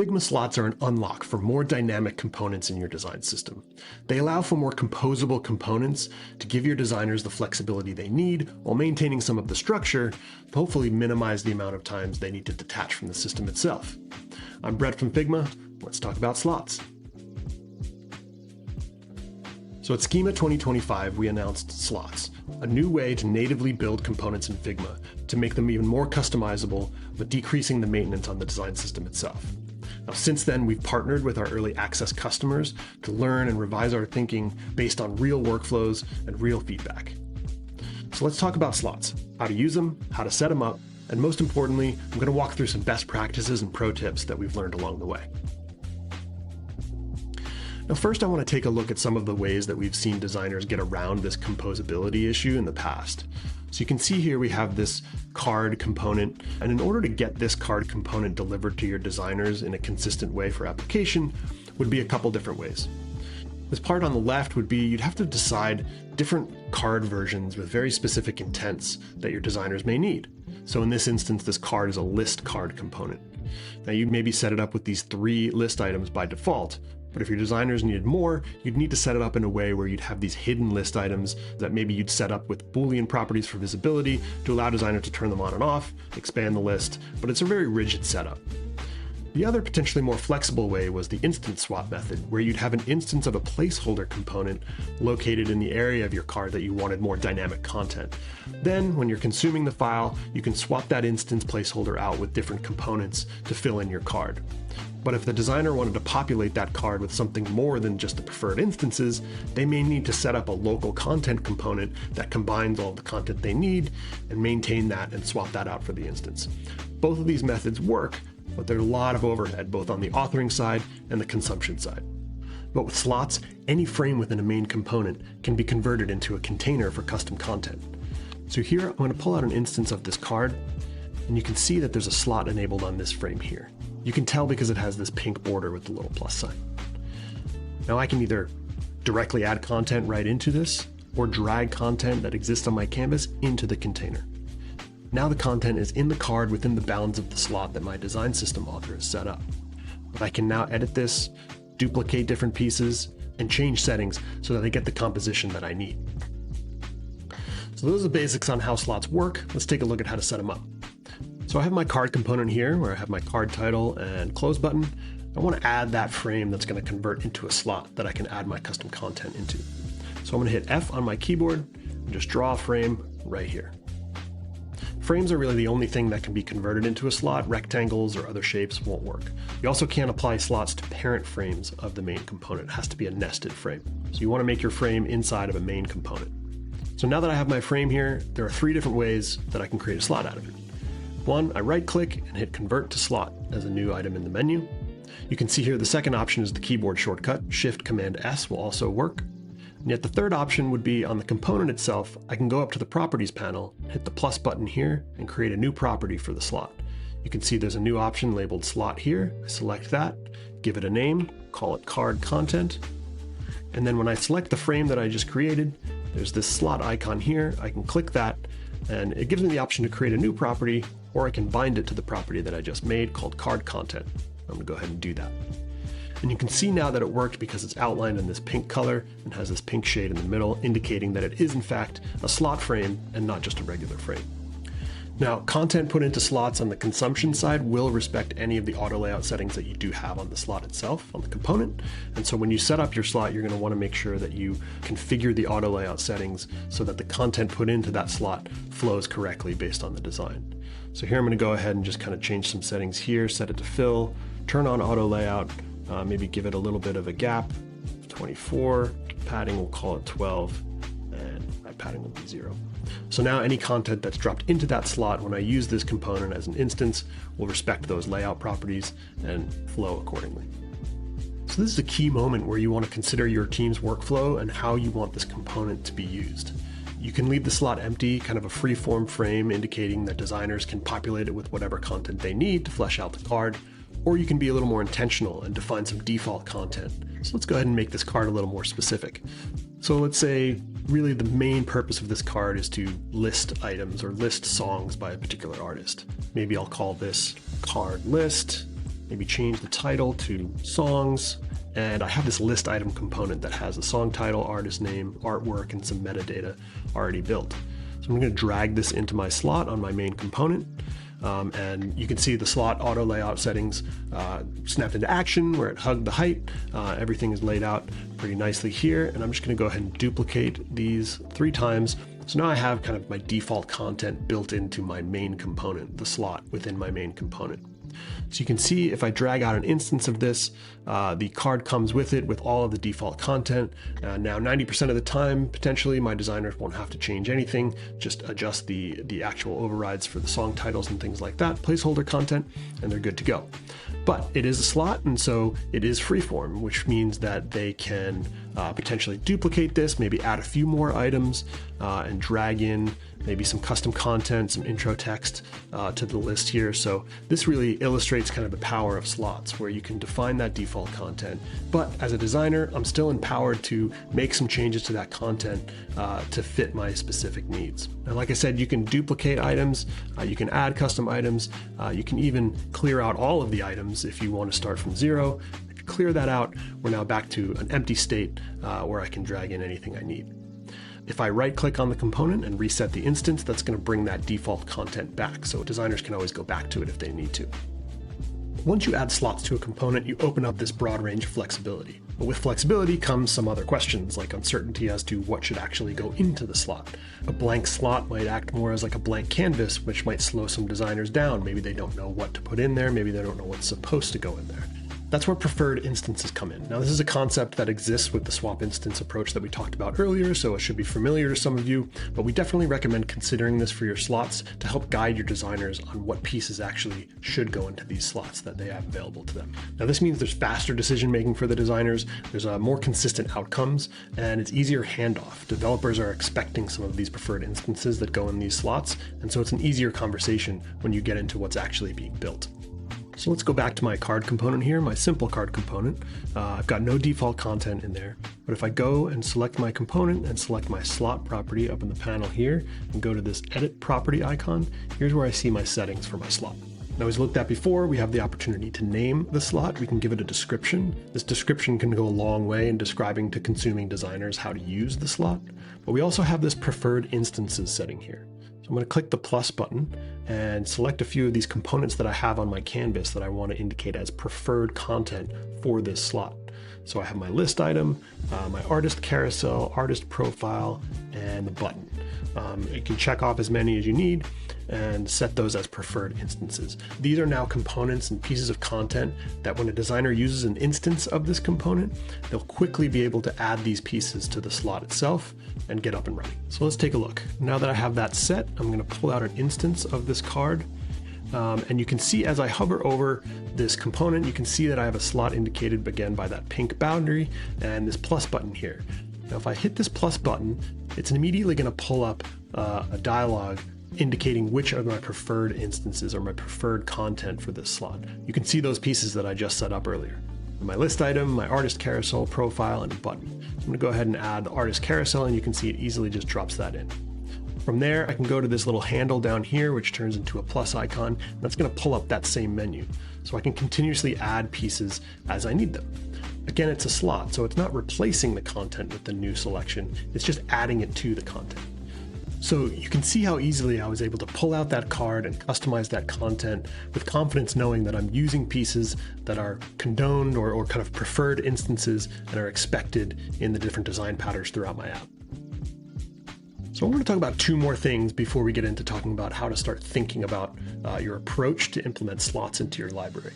Figma slots are an unlock for more dynamic components in your design system. They allow for more composable components to give your designers the flexibility they need while maintaining some of the structure to hopefully minimize the amount of times they need to detach from the system itself. I'm Brett from Figma. Let's talk about slots. So at Schema 2025, we announced slots, a new way to natively build components in Figma to make them even more customizable, but decreasing the maintenance on the design system itself. Now, since then, we've partnered with our early access customers to learn and revise our thinking based on real workflows and real feedback. So let's talk about slots, how to use them, how to set them up, and most importantly, I'm going to walk through some best practices and pro tips that we've learned along the way. Now, first, I want to take a look at some of the ways that we've seen designers get around this composability issue in the past. So you can see here we have this card component, and in order to get this card component delivered to your designers in a consistent way for application would be a couple different ways. This part on the left would be you'd have to decide different card versions with very specific intents that your designers may need. So in this instance, this card is a list card component. Now you'd maybe set it up with these 3 list items by default, but if your designers needed more, you'd need to set it up in a way where you'd have these hidden list items that maybe you'd set up with Boolean properties for visibility to allow designers to turn them on and off, expand the list, but it's a very rigid setup. The other potentially more flexible way was the instance swap method, where you'd have an instance of a placeholder component located in the area of your card that you wanted more dynamic content. Then, when you're consuming the file, you can swap that instance placeholder out with different components to fill in your card. But if the designer wanted to populate that card with something more than just the preferred instances, they may need to set up a local content component that combines all the content they need and maintain that and swap that out for the instance. Both of these methods work, but there's a lot of overhead both on the authoring side and the consumption side. But with slots, any frame within a main component can be converted into a container for custom content. So here I'm going to pull out an instance of this card, and you can see that there's a slot enabled on this frame here. You can tell because it has this pink border with the little plus sign. Now I can either directly add content right into this or drag content that exists on my canvas into the container. Now the content is in the card within the bounds of the slot that my design system author has set up. But I can now edit this, duplicate different pieces, and change settings so that I get the composition that I need. So those are the basics on how slots work. Let's take a look at how to set them up. So I have my card component here where I have my card title and close button. I want to add that frame that's going to convert into a slot that I can add my custom content into. So I'm going to hit F on my keyboard and just draw a frame right here. Frames are really the only thing that can be converted into a slot. Rectangles or other shapes won't work. You also can't apply slots to parent frames of the main component. It has to be a nested frame. So you want to make your frame inside of a main component. So now that I have my frame here, there are 3 different ways that I can create a slot out of it. One, I right-click and hit Convert to Slot as a new item in the menu. You can see here the second option is the keyboard shortcut. Shift-Command-S will also work. And yet the third option would be on the component itself. I can go up to the Properties panel, hit the plus button here, and create a new property for the slot. You can see there's a new option labeled Slot here. I select that, give it a name, call it Card Content. And then when I select the frame that I just created, there's this slot icon here. I can click that, and it gives me the option to create a new property, or I can bind it to the property that I just made called Card Content. I'm gonna go ahead and do that. And you can see now that it worked because it's outlined in this pink color and has this pink shade in the middle, indicating that it is in fact a slot frame and not just a regular frame. Now, content put into slots on the consumption side will respect any of the auto layout settings that you do have on the slot itself, on the component. And so when you set up your slot, you're going to want to make sure that you configure the auto layout settings so that the content put into that slot flows correctly based on the design. So here I'm going to go ahead and just kind of change some settings here, set it to fill, turn on auto layout, maybe give it a little bit of a gap, 24, padding we'll call it 12, and my padding will be 0. So now any content that's dropped into that slot when I use this component as an instance will respect those layout properties and flow accordingly. So this is a key moment where you want to consider your team's workflow and how you want this component to be used. You can leave the slot empty, kind of a free-form frame indicating that designers can populate it with whatever content they need to flesh out the card, or you can be a little more intentional and define some default content. So let's go ahead and make this card a little more specific. So let's say really the main purpose of this card is to list items or list songs by a particular artist. Maybe I'll call this card list, maybe change the title to songs. And I have this list item component that has a song title, artist name, artwork, and some metadata already built. So I'm going to drag this into my slot on my main component. And you can see the slot auto layout settings snapped into action where it hugged the height. Everything is laid out pretty nicely here. And I'm just going to go ahead and duplicate these 3 times. So now I have kind of my default content built into my main component, the slot within my main component. So you can see if I drag out an instance of this, the card comes with it with all of the default content. Now 90% of the time, potentially, my designers won't have to change anything, just adjust the actual overrides for the song titles and things like that, placeholder content, and they're good to go. But it is a slot, and so it is freeform, which means that they can potentially duplicate this, maybe add a few more items, and drag in maybe some custom content, some intro text to the list here. So this really illustrates kind of the power of slots, where you can define that default content. But as a designer, I'm still empowered to make some changes to that content to fit my specific needs. And like I said, you can duplicate items, you can add custom items, you can even clear out all of the items if you want to start from 0. Clear that out, we're now back to an empty state where I can drag in anything I need. If I right-click on the component and reset the instance, that's going to bring that default content back, so designers can always go back to it if they need to. Once you add slots to a component, you open up this broad range of flexibility. But with flexibility comes some other questions, like uncertainty as to what should actually go into the slot. A blank slot might act more as like a blank canvas, which might slow some designers down. Maybe they don't know what to put in there, maybe they don't know what's supposed to go in there. That's where preferred instances come in. Now, this is a concept that exists with the swap instance approach that we talked about earlier, so it should be familiar to some of you, but we definitely recommend considering this for your slots to help guide your designers on what pieces actually should go into these slots that they have available to them. Now, this means there's faster decision making for the designers, there's more consistent outcomes, and it's easier handoff. Developers are expecting some of these preferred instances that go in these slots, and so it's an easier conversation when you get into what's actually being built. So let's go back to my card component here, my simple card component. I've got no default content in there, but if I go and select my component and select my slot property up in the panel here and go to this edit property icon, here's where I see my settings for my slot. Now, as we looked at before, we have the opportunity to name the slot. We can give it a description. This description can go a long way in describing to consuming designers how to use the slot, but we also have this preferred instances setting here. I'm going to click the plus button and select a few of these components that I have on my canvas that I want to indicate as preferred content for this slot. So I have my list item, my artist carousel, artist profile, and the button. You can check off as many as you need and set those as preferred instances. These are now components and pieces of content that when a designer uses an instance of this component, they'll quickly be able to add these pieces to the slot itself and get up and running. So let's take a look. Now that I have that set, I'm going to pull out an instance of this card. And you can see as I hover over this component, you can see that I have a slot indicated again by that pink boundary and this plus button here. Now, if I hit this plus button, it's immediately going to pull up a dialog indicating which are my preferred instances or my preferred content for this slot. You can see those pieces that I just set up earlier. My list item, my artist carousel, profile, and a button. I'm going to go ahead and add the artist carousel, and you can see it easily just drops that in. From there, I can go to this little handle down here, which turns into a plus icon, and that's going to pull up that same menu. So I can continuously add pieces as I need them. Again, it's a slot, so it's not replacing the content with the new selection, it's just adding it to the content. So you can see how easily I was able to pull out that card and customize that content with confidence, knowing that I'm using pieces that are condoned or kind of preferred instances and are expected in the different design patterns throughout my app. So I want to talk about 2 more things before we get into talking about how to start thinking about your approach to implement slots into your library.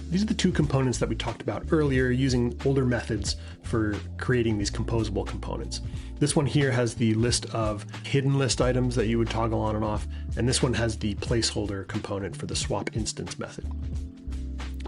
These are the 2 components that we talked about earlier, using older methods for creating these composable components. This one here has the list of hidden list items that you would toggle on and off, and this one has the placeholder component for the swap instance method.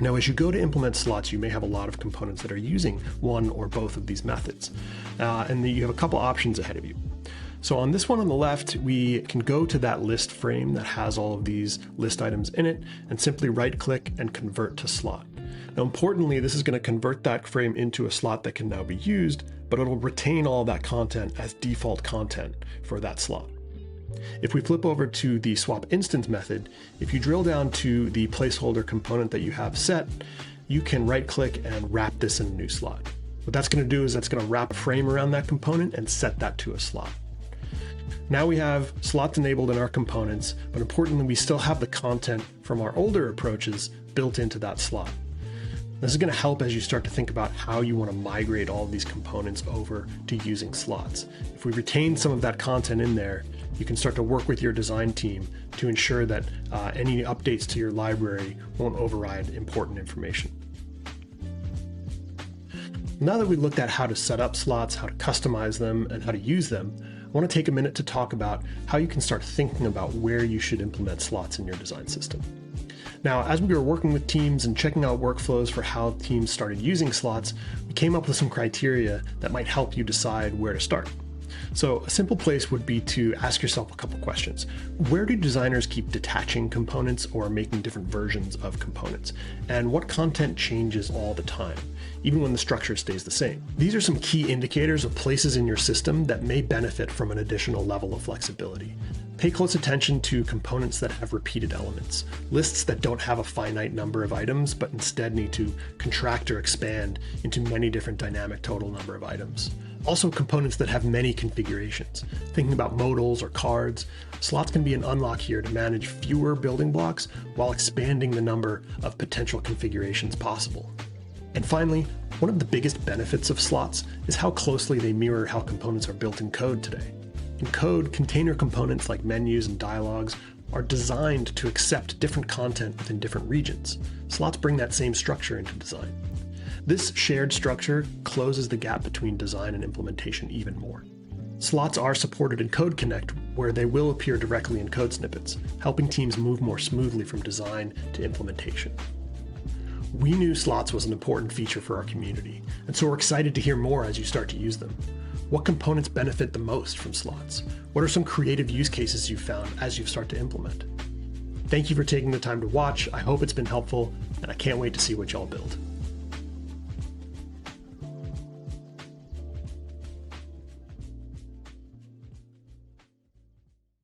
Now, as you go to implement slots, you may have a lot of components that are using one or both of these methods, and you have a couple options ahead of you. So on this one on the left, we can go to that list frame that has all of these list items in it and simply right-click and convert to slot. Now, importantly, this is going to convert that frame into a slot that can now be used, but it'll retain all that content as default content for that slot. If we flip over to the swap instance method, if you drill down to the placeholder component that you have set, you can right click and wrap this in a new slot. What that's going to do is that's going to wrap a frame around that component and set that to a slot. Now we have slots enabled in our components, but importantly, we still have the content from our older approaches built into that slot. This is going to help as you start to think about how you want to migrate all of these components over to using slots. If we retain some of that content in there, you can start to work with your design team to ensure that any updates to your library won't override important information. Now that we've looked at how to set up slots, how to customize them, and how to use them, I want to take a minute to talk about how you can start thinking about where you should implement slots in your design system. Now, as we were working with teams and checking out workflows for how teams started using slots, we came up with some criteria that might help you decide where to start. So a simple place would be to ask yourself a couple questions. Where do designers keep detaching components or making different versions of components? And what content changes all the time, even when the structure stays the same? These are some key indicators of places in your system that may benefit from an additional level of flexibility. Pay close attention to components that have repeated elements, lists that don't have a finite number of items, but instead need to contract or expand into many different dynamic total number of items. Also, components that have many configurations. Thinking about modals or cards, slots can be an unlock here to manage fewer building blocks while expanding the number of potential configurations possible. And finally, one of the biggest benefits of slots is how closely they mirror how components are built in code today. In code, container components like menus and dialogues are designed to accept different content within different regions. Slots bring that same structure into design. This shared structure closes the gap between design and implementation even more. Slots are supported in Code Connect, where they will appear directly in code snippets, helping teams move more smoothly from design to implementation. We knew slots was an important feature for our community, and so we're excited to hear more as you start to use them. What components benefit the most from slots? What are some creative use cases you've found as you start to implement? Thank you for taking the time to watch. I hope it's been helpful, and I can't wait to see what y'all build.